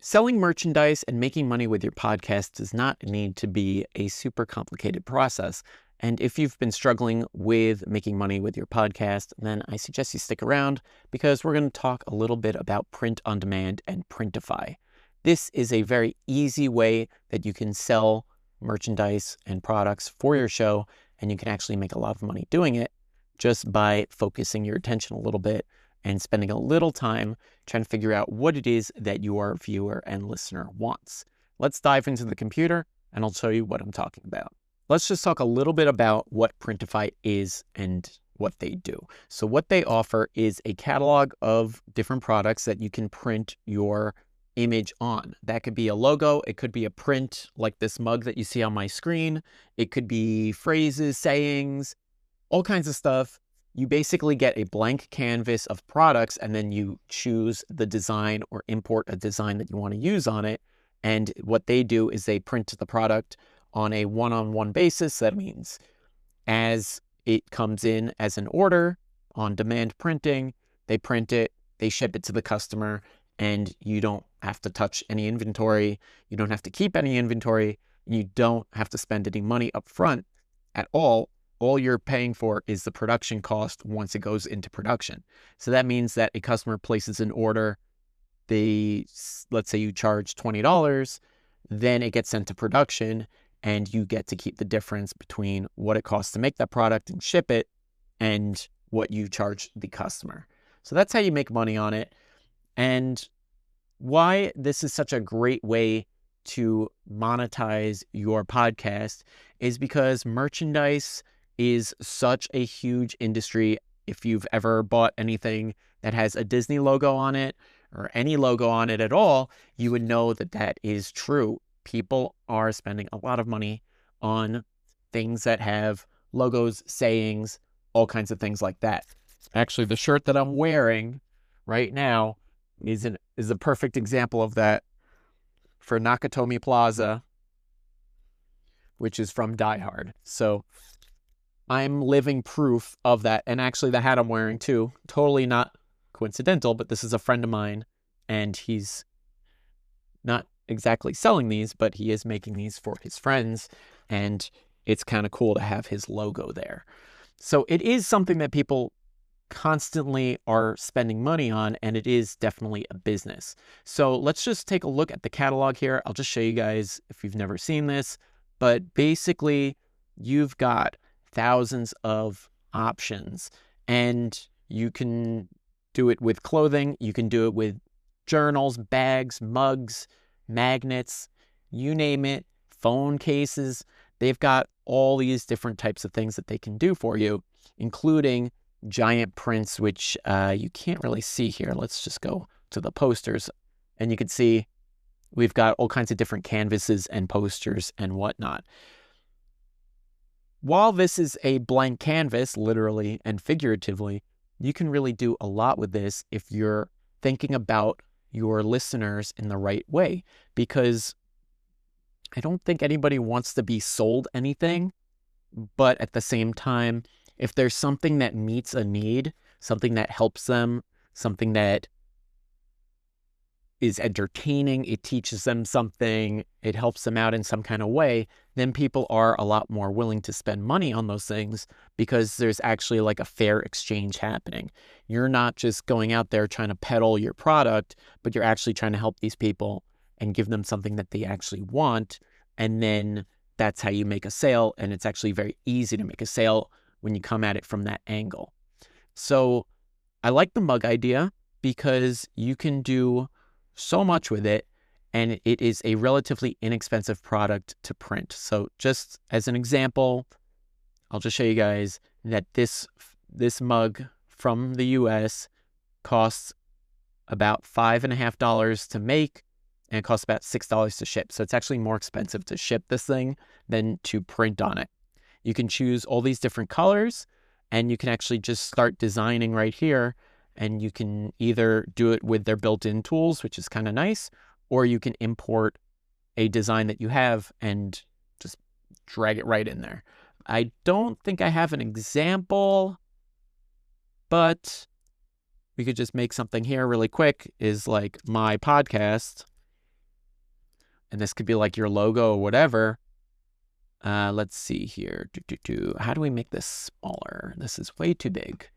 Selling merchandise and making money with your podcast does not need to be a super complicated process. And if you've been struggling with making money with your podcast, then I suggest you stick around because we're going to talk a little bit about print on demand and Printify. This is a very easy way that you can sell merchandise and products for your show, and you can actually make a lot of money doing it just by focusing your attention a little bit and spending a little time trying to figure out what it is that your viewer and listener wants. Let's dive into the computer and I'll show you what I'm talking about. Let's just talk a little bit about what Printify is and what they do. So what they offer is a catalog of different products that you can print your image on. That could be a logo, it could be a print like this mug that you see on my screen, it could be phrases, sayings, all kinds of stuff. You basically get a blank canvas of products and then you choose the design or import a design that you want to use on it. And what they do is they print the product on a one-on-one basis. That means as it comes in as an order, on demand printing, they print it, they ship it to the customer, and you don't have to touch any inventory. You don't have to keep any inventory. You don't have to spend any money up front at all. All you're paying for is the production cost once it goes into production. So that means that a customer places an order, let's say you charge $20, then it gets sent to production and you get to keep the difference between what it costs to make that product and ship it and what you charge the customer. So that's how you make money on it. And why this is such a great way to monetize your podcast is because merchandise is such a huge industry. If you've ever bought anything that has a Disney logo on it or any logo on it at all, you would know that that is true. People are spending a lot of money on things that have logos, sayings, all kinds of things like that. Actually, the shirt that I'm wearing right now is a perfect example of that for Nakatomi Plaza, which is from Die Hard. So I'm living proof of that. And actually the hat I'm wearing too, totally not coincidental, but this is a friend of mine and he's not exactly selling these, but he is making these for his friends. And it's kind of cool to have his logo there. So it is something that people constantly are spending money on, and it is definitely a business. So let's just take a look at the catalog here. I'll just show you guys if you've never seen this, but basically you've got thousands of options and you can do it with clothing. You can do it with journals, bags, mugs, magnets, you name it, phone cases. They've got all these different types of things that they can do for you, including giant prints, which you can't really see here. Let's just go to the posters and you can see we've got all kinds of different canvases and posters and whatnot. While this is a blank canvas, literally and figuratively, you can really do a lot with this if you're thinking about your listeners in the right way, because I don't think anybody wants to be sold anything, but at the same time, if there's something that meets a need, something that helps them, something that is entertaining, it teaches them something, it helps them out in some kind of way, then people are a lot more willing to spend money on those things because there's actually like a fair exchange happening. You're not just going out there trying to peddle your product, but you're actually trying to help these people and give them something that they actually want. And then that's how you make a sale. And it's actually very easy to make a sale when you come at it from that angle. So I like the mug idea because you can do so much with it, and it is a relatively inexpensive product to print. So just as an example, I'll just show you guys that this mug from the US costs about $5.50 to make, and it costs about $6 to ship. So it's actually more expensive to ship this thing than to print on it. You can choose all these different colors, and you can actually just start designing right here. And you can either do it with their built-in tools, which is kind of nice, or you can import a design that you have and just drag it right in there. I don't think I have an example, but we could just make something here really quick, is like my podcast. and this could be like your logo or whatever. Let's see here. How do we make this smaller? This is way too big.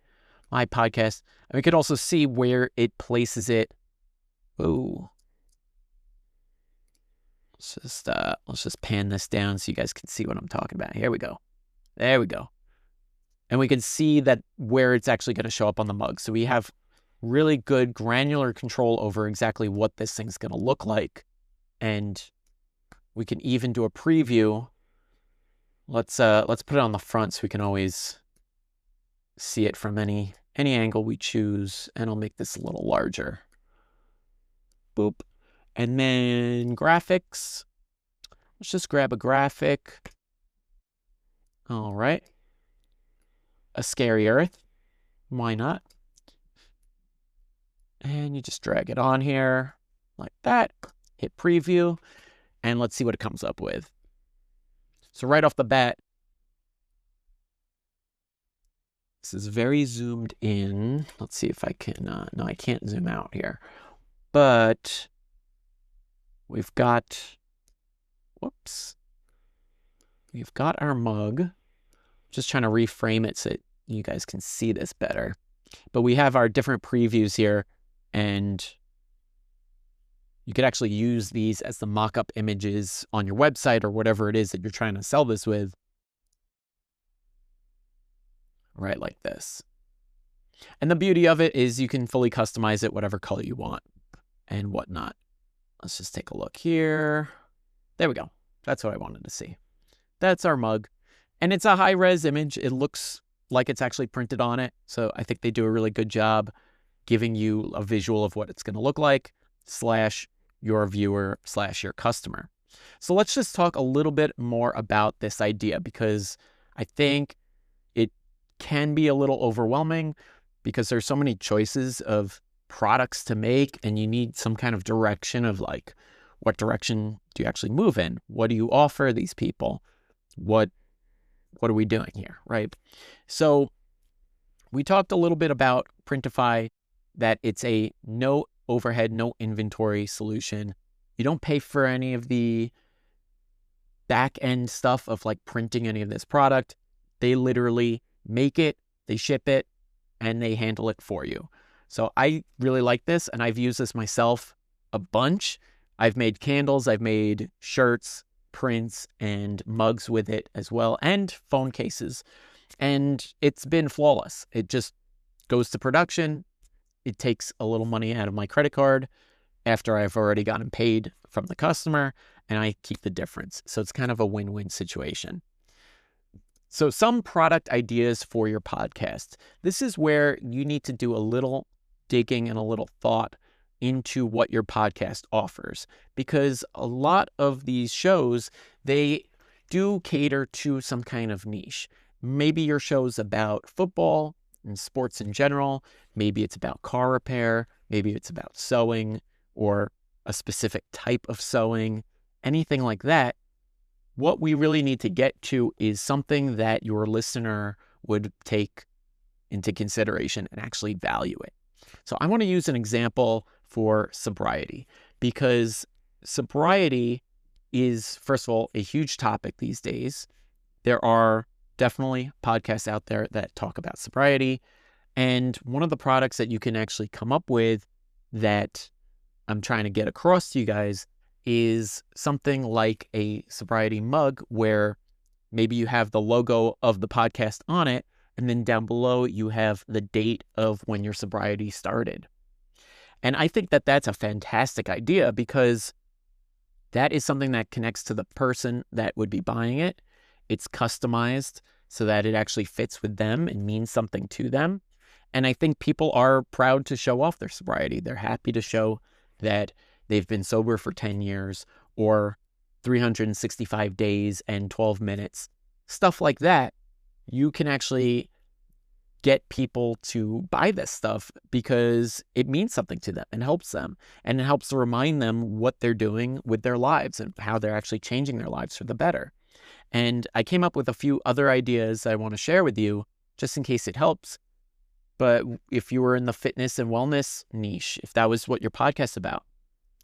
My podcast. And we could also see where it places it. Oh. Let's just pan this down so you guys can see what I'm talking about. Here we go. There we go. And we can see that where it's actually going to show up on the mug. So we have really good granular control over exactly what this thing's going to look like. And we can even do a preview. Let's put it on the front so we can always see it from any angle we choose. And I'll make this a little larger. Boop. And then graphics. Let's just grab a graphic. All right. A scary earth. Why not? And you just drag it on here like that. Hit preview. And let's see what it comes up with. So right off the bat, this is very zoomed in. Let's see if I can, no, I can't zoom out here. But we've got, whoops. We've got our mug. Just trying to reframe it so you guys can see this better. But we have our different previews here, and you could actually use these as the mock-up images on your website or whatever it is that you're trying to sell this with. Right like this. And the beauty of it is you can fully customize it whatever color you want and whatnot. Let's just take a look here. There we go. That's what I wanted to see. That's our mug. And it's a high-res image. It looks like it's actually printed on it. So I think they do a really good job giving you a visual of what it's going to look like, / your viewer / your customer. So let's just talk a little bit more about this idea, because I think it can be a little overwhelming because there's so many choices of products to make, and you need some kind of direction of like, what direction do you actually move in? What do you offer these people? What are we doing here, right? So we talked a little bit about Printify, that it's a no overhead, no inventory solution. You don't pay for any of the back end stuff of like printing any of this product. They literally make it, they ship it, and they handle it for you. So I really like this, and I've used this myself a bunch. I've made candles, I've made shirts, prints, and mugs with it as well, and phone cases. And it's been flawless. It just goes to production. It takes a little money out of my credit card after I've already gotten paid from the customer, and I keep the difference. So it's kind of a win-win situation. So some product ideas for your podcast. This is where you need to do a little digging and a little thought into what your podcast offers, because a lot of these shows, they do cater to some kind of niche. Maybe your show's about football and sports in general. Maybe it's about car repair. Maybe it's about sewing or a specific type of sewing, anything like that. What we really need to get to is something that your listener would take into consideration and actually value it. So I want to use an example for sobriety, because sobriety is, first of all, a huge topic these days. There are definitely podcasts out there that talk about sobriety. And one of the products that you can actually come up with that I'm trying to get across to you guys is something like a sobriety mug, where maybe you have the logo of the podcast on it, and then down below you have the date of when your sobriety started. And I think that that's a fantastic idea, because that is something that connects to the person that would be buying it. It's customized so that it actually fits with them and means something to them. And I think people are proud to show off their sobriety. They're happy to show that they've been sober for 10 years or 365 days and 12 minutes, stuff like that. You can actually get people to buy this stuff because it means something to them and helps them. And it helps to remind them what they're doing with their lives and how they're actually changing their lives for the better. And I came up with a few other ideas I want to share with you just in case it helps. But if you were in the fitness and wellness niche, if that was what your podcast's about,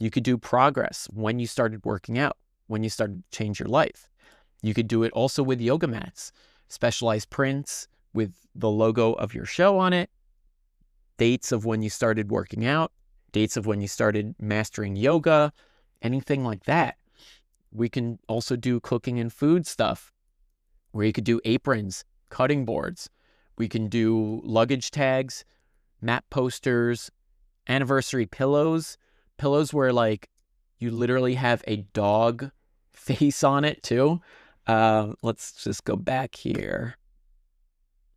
You could do progress when you started working out, when you started to change your life. You could do it also with yoga mats, specialized prints with the logo of your show on it, dates of when you started working out, dates of when you started mastering yoga, anything like that. We can also do cooking and food stuff, where you could do aprons, cutting boards. We can do luggage tags, map posters, anniversary pillows where like you literally have a dog face on it too. Let's just go back here.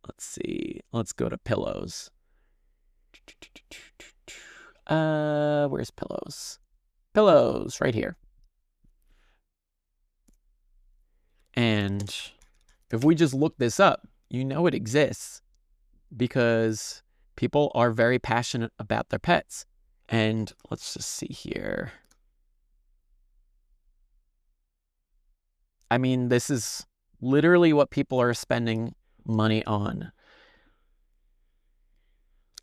Let's see. Let's go to pillows. Where's pillows? Pillows right here. And if we just look this up, you know it exists because people are very passionate about their pets. And let's just see here. I mean, this is literally what people are spending money on.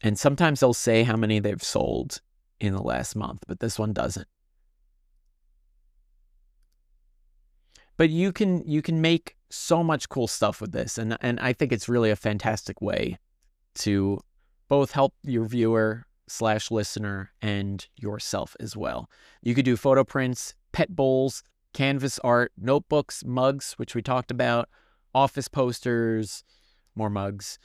And sometimes they'll say how many they've sold in the last month, but this one doesn't. But you can make so much cool stuff with this, and I think it's really a fantastic way to both help your viewer / listener and yourself as well. You could do photo prints, pet bowls, canvas art, notebooks, mugs, which we talked about, office posters, more mugs.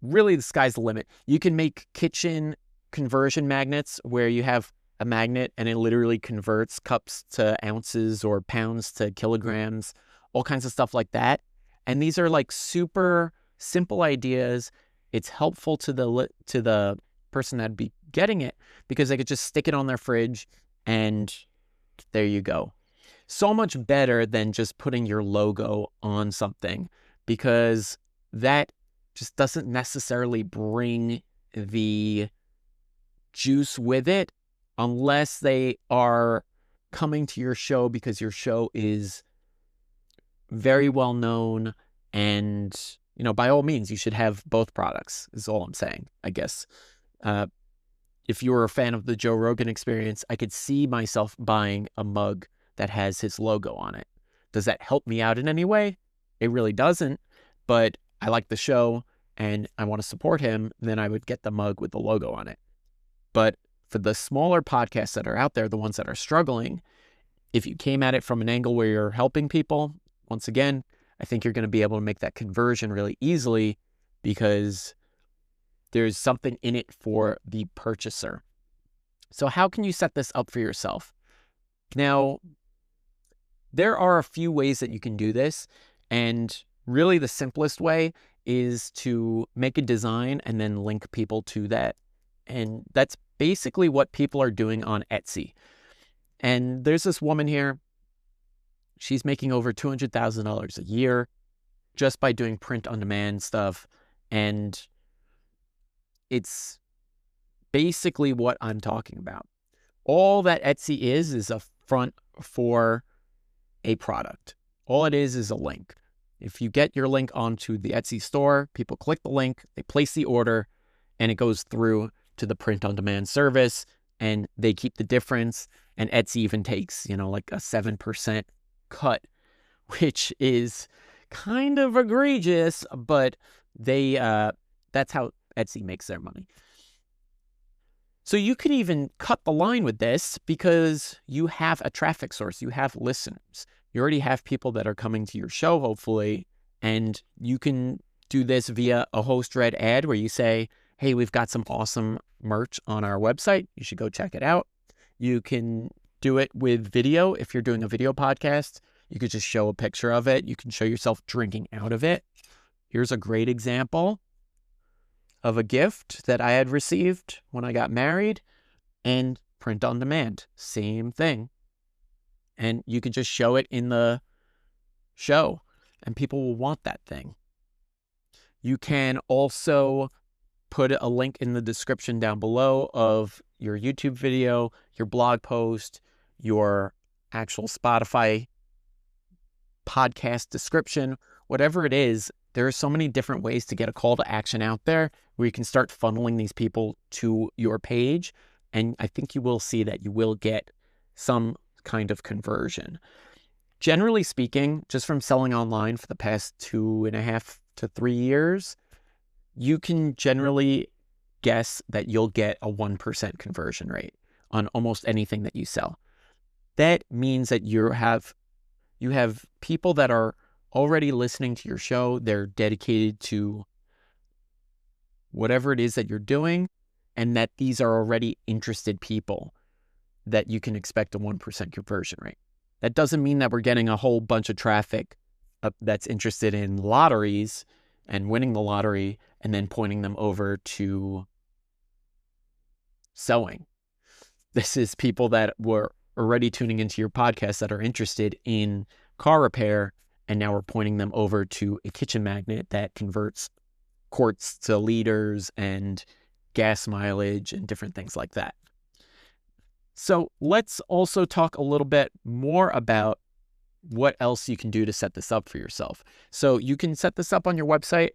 Really, the sky's the limit. You can make kitchen conversion magnets where you have a magnet and it literally converts cups to ounces or pounds to kilograms, all kinds of stuff like that. And these are like super simple ideas. It's helpful to the person that'd be getting it because they could just stick it on their fridge and there you go. So much better than just putting your logo on something, because that just doesn't necessarily bring the juice with it unless they are coming to your show because your show is very well known. And, you know, by all means, you should have both products is all I'm saying, I guess. If you were a fan of the Joe Rogan Experience, I could see myself buying a mug that has his logo on it. Does that help me out in any way? It really doesn't, but I like the show and I want to support him, then I would get the mug with the logo on it. But for the smaller podcasts that are out there, the ones that are struggling, if you came at it from an angle where you're helping people, once again, I think you're going to be able to make that conversion really easily because there's something in it for the purchaser. So how can you set this up for yourself? Now, there are a few ways that you can do this, and really the simplest way is to make a design and then link people to that. And that's basically what people are doing on Etsy. And there's this woman here. She's making over $200,000 a year just by doing print-on-demand stuff. And it's basically what I'm talking about. All that Etsy is a front for a product. All it is a link. If you get your link onto the Etsy store, people click the link, they place the order, and it goes through to the print-on-demand service, and they keep the difference. And Etsy even takes, like a 7% cut, which is kind of egregious, but they that's how Etsy makes their money. So you could even cut the line with this because you have a traffic source, you have listeners. You already have people that are coming to your show, hopefully, and you can do this via a host-read ad where you say, hey, we've got some awesome merch on our website. You should go check it out. You can do it with video. If you're doing a video podcast, you could just show a picture of it. You can show yourself drinking out of it. Here's a great example of a gift that I had received when I got married, and print on demand, same thing. And you could just show it in the show and people will want that thing. You can also put a link in the description down below of your YouTube video, your blog post, your actual Spotify podcast description, whatever it is. There are so many different ways to get a call to action out there where you can start funneling these people to your page. and I think you will see that you will get some kind of conversion. Generally speaking, just from selling online for the past 2.5 to 3 years, you can generally guess that you'll get a 1% conversion rate on almost anything that you sell. That means that you have people that are already listening to your show. They're dedicated to whatever it is that you're doing, and that these are already interested people that you can expect a 1% conversion rate. That doesn't mean that we're getting a whole bunch of traffic that's interested in lotteries and winning the lottery and then pointing them over to sewing. This is people that were already tuning into your podcast that are interested in car repair, and now we're pointing them over to a kitchen magnet that converts quarts to liters and gas mileage and different things like that. So let's also talk a little bit more about what else you can do to set this up for yourself. So you can set this up on your website.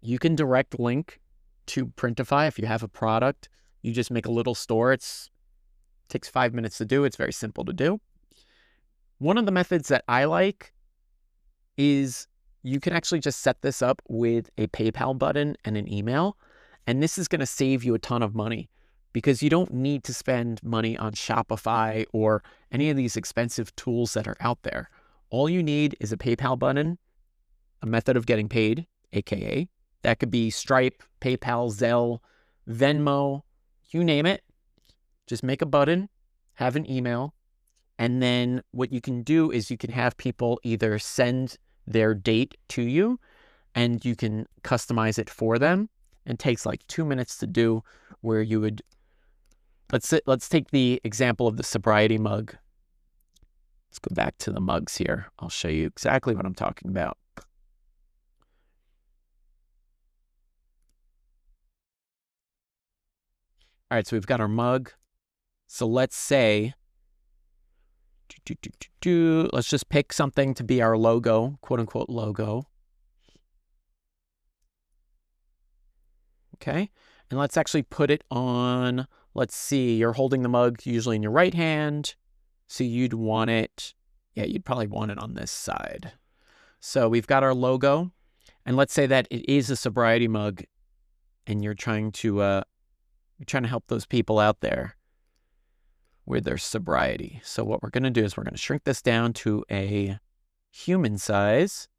You can direct link to Printify. If you have a product, you just make a little store. It takes 5 minutes to do. It's very simple to do. One of the methods that I like is you can actually just set this up with a PayPal button and an email. And this is going to save you a ton of money because you don't need to spend money on Shopify or any of these expensive tools that are out there. All you need is a PayPal button, a method of getting paid, aka that could be Stripe, PayPal, Zelle, Venmo, you name it. Just make a button, have an email, and then what you can do is you can have people either send their date to you and you can customize it for them. It takes like 2 minutes to do, where you would, let's take the example of the sobriety mug. Let's go back to the mugs here. I'll show you exactly what I'm talking about. All right, so we've got our mug. So let's say, let's just pick something to be our logo, quote unquote logo. Okay, and let's actually put it on, let's see, you're holding the mug usually in your right hand. So you'd want it, you'd probably want it on this side. So we've got our logo, and let's say that it is a sobriety mug and you're trying to help those people out there with their sobriety. So what we're going to do is we're going to shrink this down to a human size.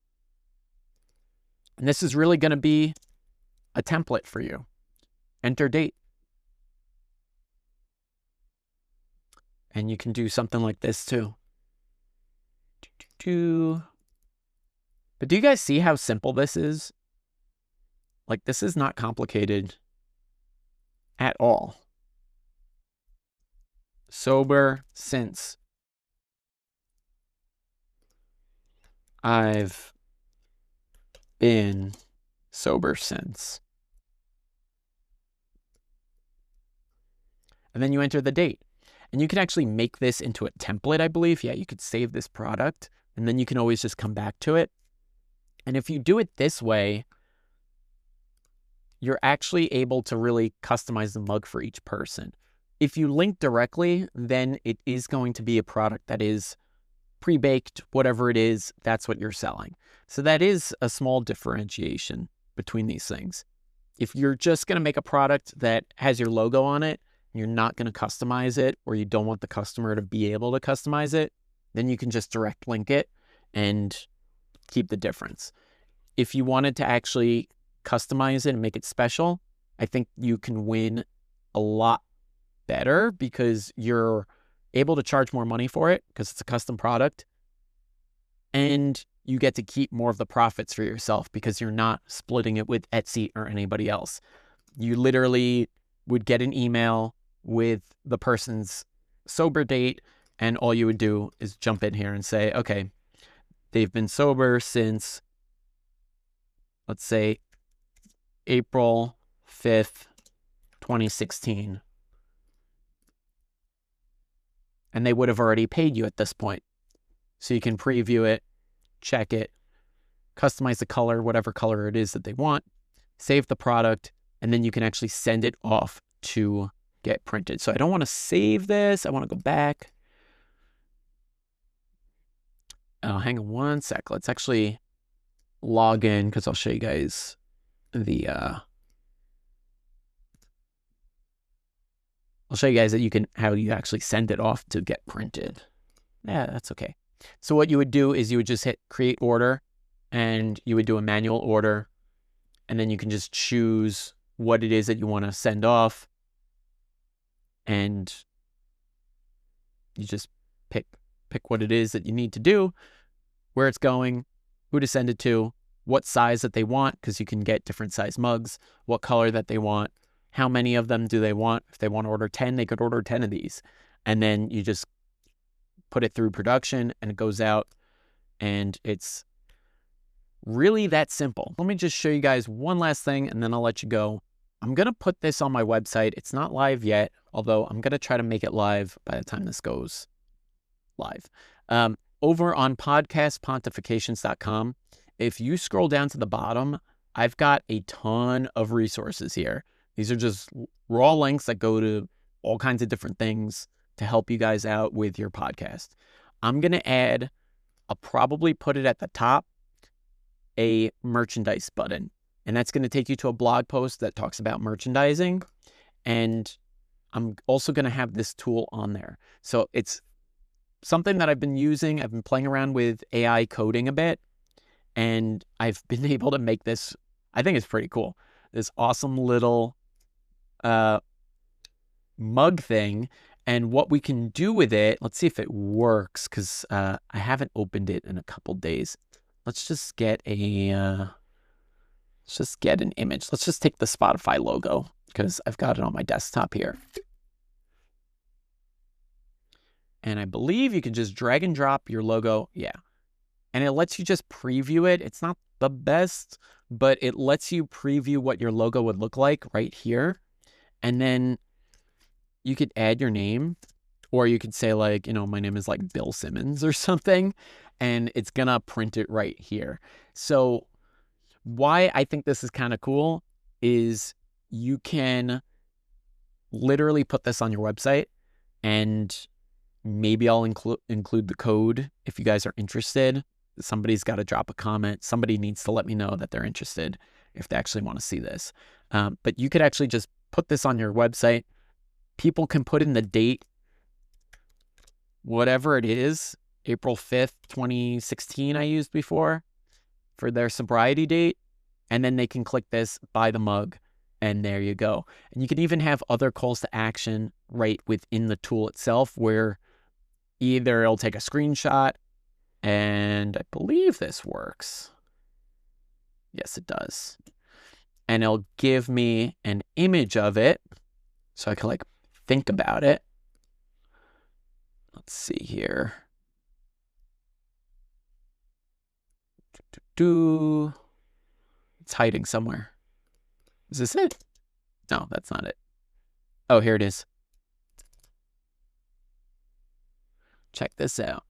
And this is really going to be a template for you. Enter date. And you can do something like this too. But do you guys see how simple this is? Like, this is not complicated at all. Sober since. I've been sober since. And then you enter the date. And you can actually make this into a template, I believe. Yeah, you could save this product, and then you can always just come back to it. And if you do it this way, you're actually able to really customize the mug for each person. If you link directly, then it is going to be a product that is pre-baked, whatever it is, that's what you're selling. So that is a small differentiation between these things. If you're just going to make a product that has your logo on it, and you're not going to customize it, or you don't want the customer to be able to customize it, then you can just direct link it and keep the difference. If you wanted to actually customize it and make it special, I think you can win a lot better because you're able to charge more money for it because it's a custom product, and you get to keep more of the profits for yourself because you're not splitting it with Etsy or anybody else. You literally would get an email with the person's sober date, and all you would do is jump in here and say, okay, they've been sober since, let's say, April 5th, 2016. And they would have already paid you at this point. So you can preview it, check it, customize the color, whatever color it is that they want, save the product, and then you can actually send it off to get printed. So I don't want to save this. I want to go back. Hang on one sec. Let's actually log in because I'll show you guys the I'll show you guys that how you actually send it off to get printed. Yeah, that's okay. So what you would do is you would just hit create order, and you would do a manual order, and then you can just choose what it is that you want to send off, and you just pick what it is that you need to do, where it's going, who to send it to, what size that they want, because you can get different size mugs, what color that they want, how many of them do they want. If they want to order 10, they could order 10 of these. And then you just put it through production and it goes out, and it's really that simple. Let me just show you guys one last thing and then I'll let you go. I'm going to put this on my website. It's not live yet, although I'm going to try to make it live by the time this goes live. Over on podcastpontifications.com, if you scroll down to the bottom, I've got a ton of resources here. These are just raw links that go to all kinds of different things to help you guys out with your podcast. I'm going to add, I'll probably put it at the top, a merchandise button. And that's going to take you to a blog post that talks about merchandising. And I'm also going to have this tool on there. So it's something that I've been using. I've been playing around with AI coding a bit, and I've been able to make this, I think it's pretty cool, this awesome little mug thing. And what we can do with it, let's see if it works, because I haven't opened it in a couple days. Let's just get an image. Let's just take the Spotify logo, because I've got it on my desktop here. And I believe you can just drag and drop your logo. Yeah. And it lets you just preview it. It's not the best, but it lets you preview what your logo would look like right here. And then you could add your name, or you could say like, my name is like Bill Simmons or something, and it's going to print it right here. So why I think this is kind of cool is you can literally put this on your website, and maybe I'll include the code if you guys are interested. Somebody's got to drop a comment. Somebody needs to let me know that they're interested if they actually want to see this. But you could actually just put this on your website. People can put in the date, whatever it is, April 5th, 2016 I used before for their sobriety date. And then they can click this, buy the mug, and there you go. And you can even have other calls to action right within the tool itself, where either it'll take a screenshot, and I believe this works. Yes, it does. And it'll give me an image of it so I can think about it. Let's see here. It's hiding somewhere. Is this it? No, that's not it. Oh, here it is. Check this out.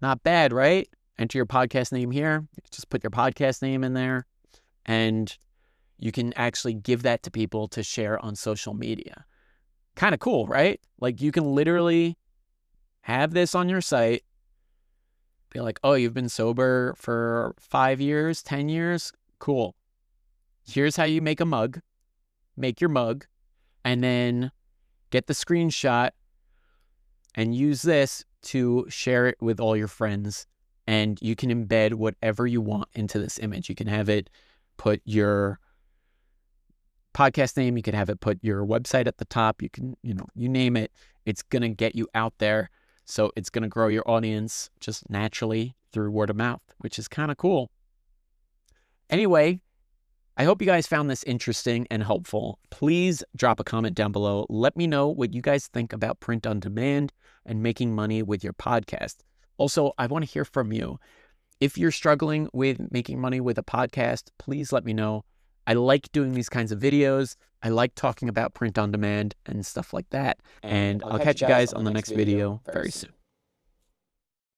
Not bad, right? Enter your podcast name here. Just put your podcast name in there, and you can actually give that to people to share on social media. Kind of cool, right? You can literally have this on your site. Be like, oh, you've been sober for 5 years, 10 years? Cool. Here's how you make a mug. Make your mug, and then get the screenshot and use this to share it with all your friends. And you can embed whatever you want into this image. You can have it put your podcast name. You can have it put your website at the top. You can, you name it. It's going to get you out there. So it's going to grow your audience just naturally through word of mouth, which is kind of cool. Anyway, I hope you guys found this interesting and helpful. Please drop a comment down below. Let me know what you guys think about print on demand and making money with your podcast. Also, I want to hear from you. If you're struggling with making money with a podcast, please let me know. I like doing these kinds of videos. I like talking about print on demand and stuff like that. And I'll catch you guys on the next video very soon.